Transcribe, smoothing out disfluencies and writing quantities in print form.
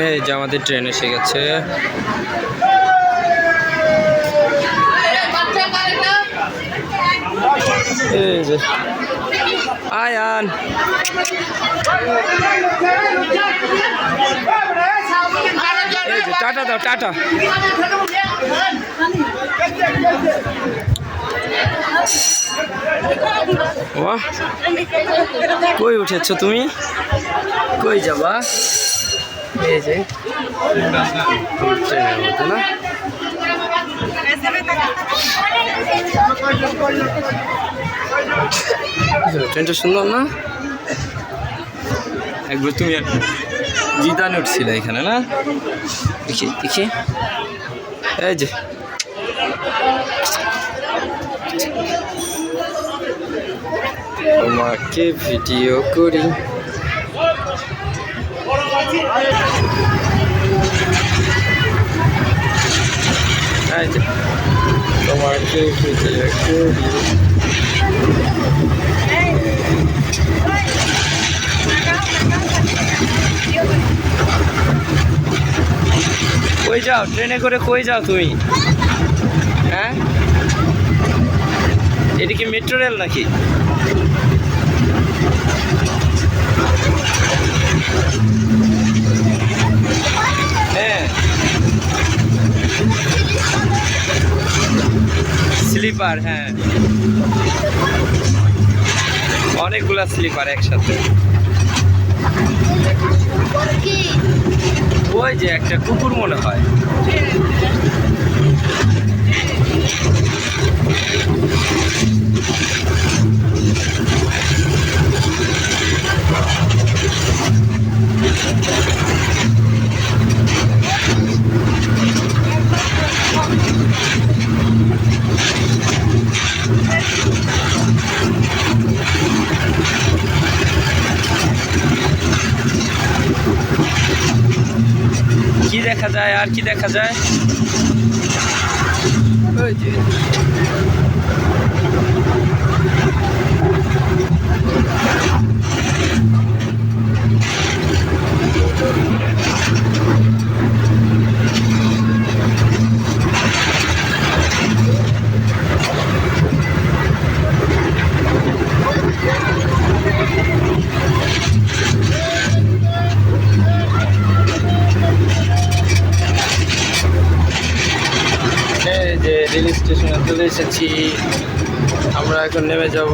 এই যে আমাদের ট্রেন এসে গেছে। এই যে আয়ান এই যে টাটা দাও, টাটা। বাহ, কই উঠেছ তুমি? কই যাবা? এই যে ট্রেনের মতো না? ট্রেনটা সুন্দর না? একবার তুমি জিদানে উঠছিলে এখানে না? দেখি দেখি, এই যে তোমাকে ভিডিও করি। এই যে তোমাকে ভিডিও করি। কই যাও? ট্রেনে করে কই যাও তুমি? হ্যাঁ, এটা কি মেট্রো রেল নাকি? হ্যাঁ, স্লিপার। হ্যাঁ, অনেকগুলা স্লিপার একসাথে। ওই যে একটা কুকুর মনে হয়। কি দেখা যায় আর কি দেখা যায়? ওই যে রেল স্টেশনে চলে এসেছি। আমরা এখন নেমে যাব।